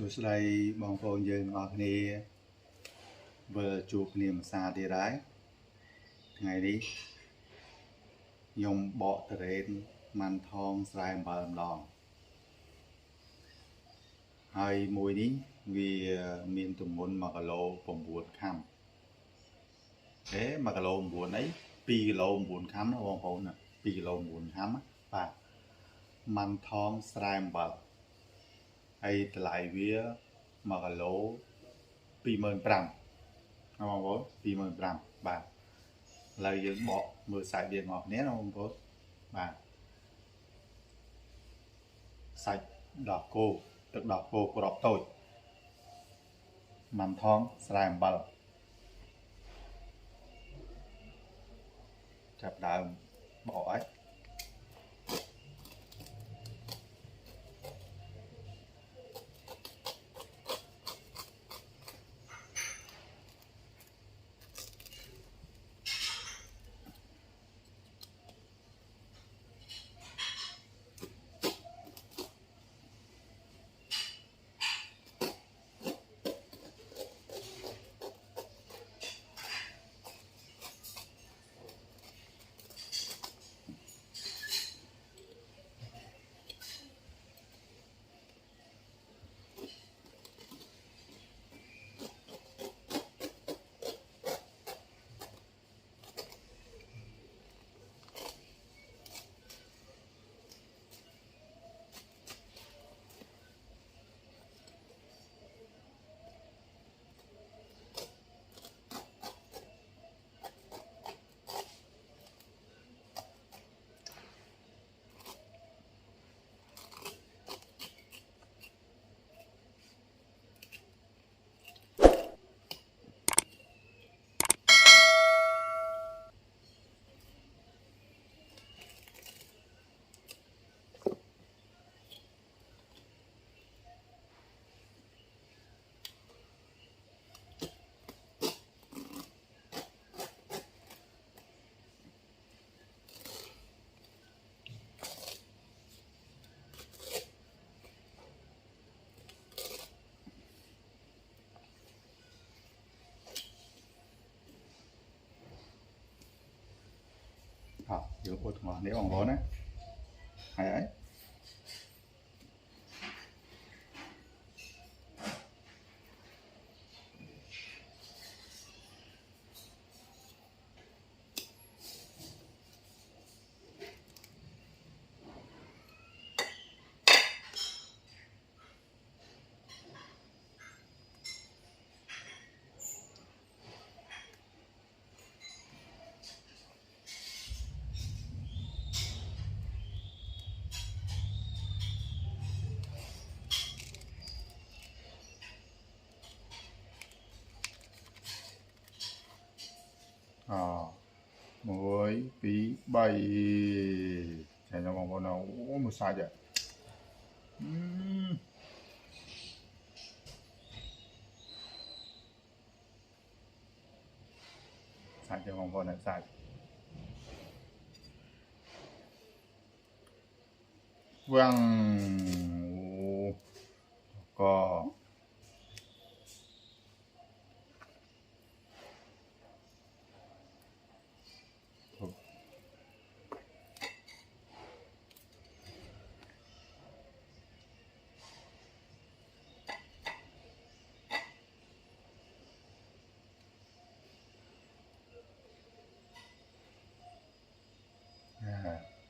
Sửa đây bong phôn dương ngọt nì vừa chụp niềm xa đi đấy ngày đi dùng bọ tên man thong sai bầm lòng hai mùi đi vì miền tùng môn mà cả lô bồng buồn khăm thế mà cả lô buồn ấy pi lô buồn khăm nó bong phôn nè pi lô buồn khăm á và man thong sai bầm hay lại vía mà cả lô pi mơn pram nó bong phôn pi mơn pram và lời dưỡng bọ mưa sạch điện ngọt nét không có và sạch đỏ cô tức đỏ cô của đọc tôi màn thong sài bờ chập đào bỏ ấy dưỡng ột ngọt nếu bằng vốn đấy hay ấy mỗi tí bay chạy cho vòng nào một sai vậy sai cho vòng này sai vâng có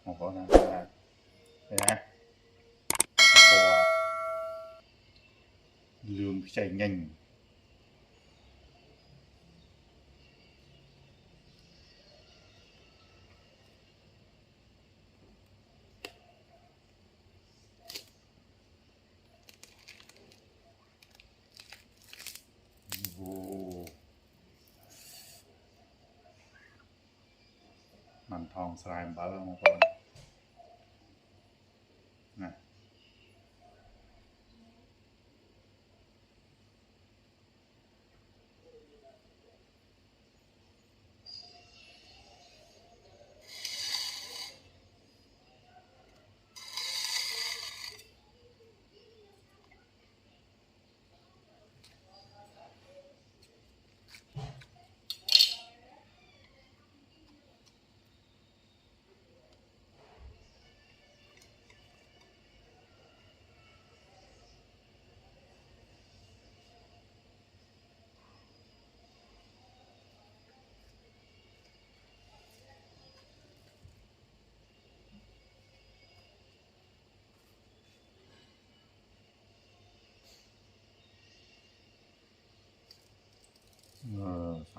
một con này đây nè lường chạy nhanhมันทองสไลม์บ้าแล้วบางคนนะ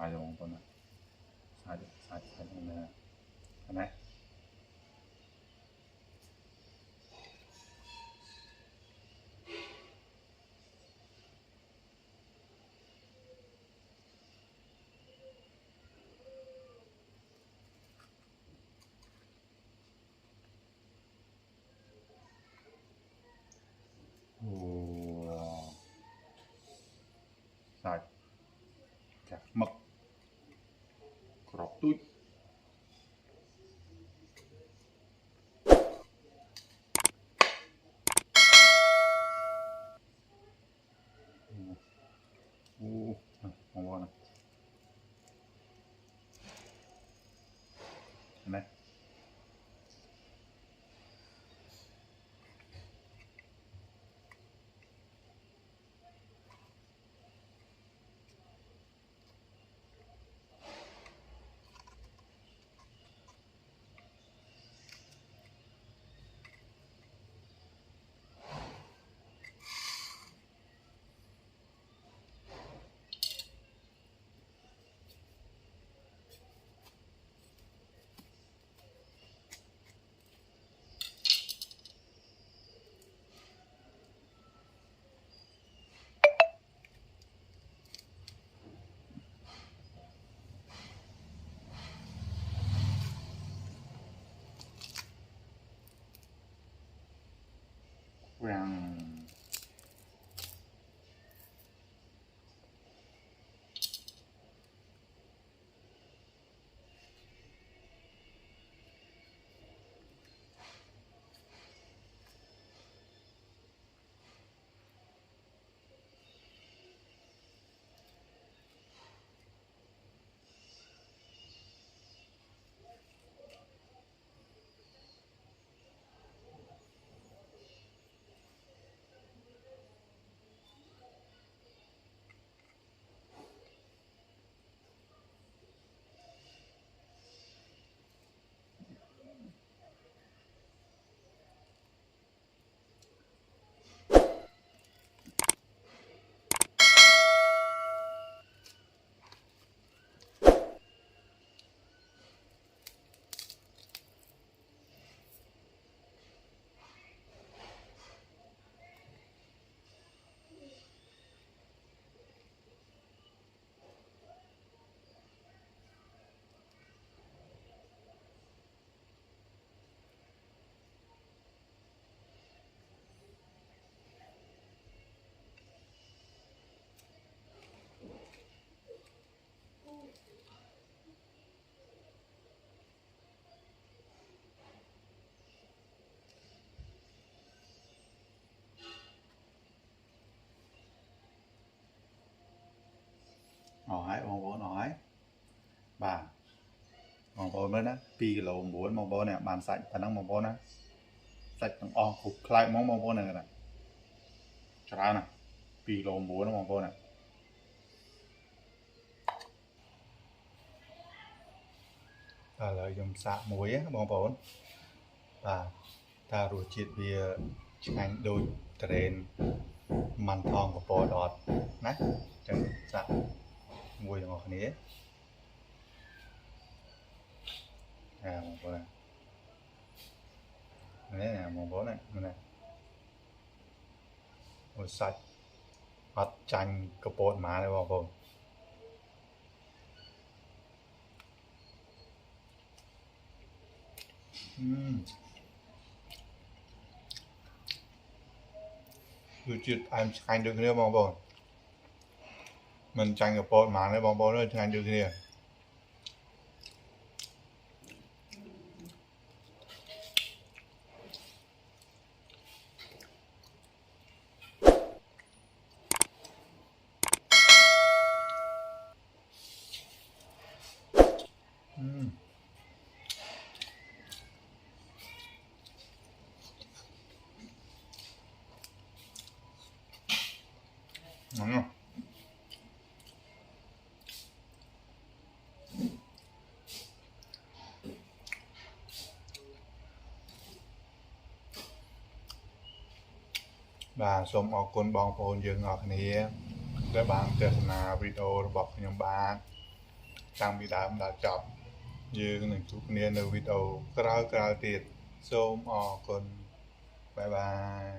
sai rồi con này sai con này cái này sai chặt mực cọp túi không có này này vàng hỏi bông bố nói bà bông bố mới đó pi kilo bốn bông bố này bàn sạch và năng bông bố này sạch tăng o khục lại mong bông bố này này cho ra nè pi kilo bốn bông bố này ta lợi dùng xạ muối bông bố và ta rồi chiết bia anh đôi trền màn thong của bò đọt nè chân xạ muối ngọt này một bố này đấy là một bố này này một sạch bắt chanh cái bột má này vào vùng cứ chuyện anh chanh được kia vào vùng mình chanh cái bột má này vào vùng nó chanh được kia ngon không? Vàសូមអរគុណបងប្អូនយើងអរគ្នាដែលបានទស្សនាវីដេអូរបស់ខ្ញុំបាទ តាំងពីដើមដល់ចប់យើងនឹងជួបគ្នានៅវីដេអូក្រោយៗទៀតសូមអរគុណបាយបាយ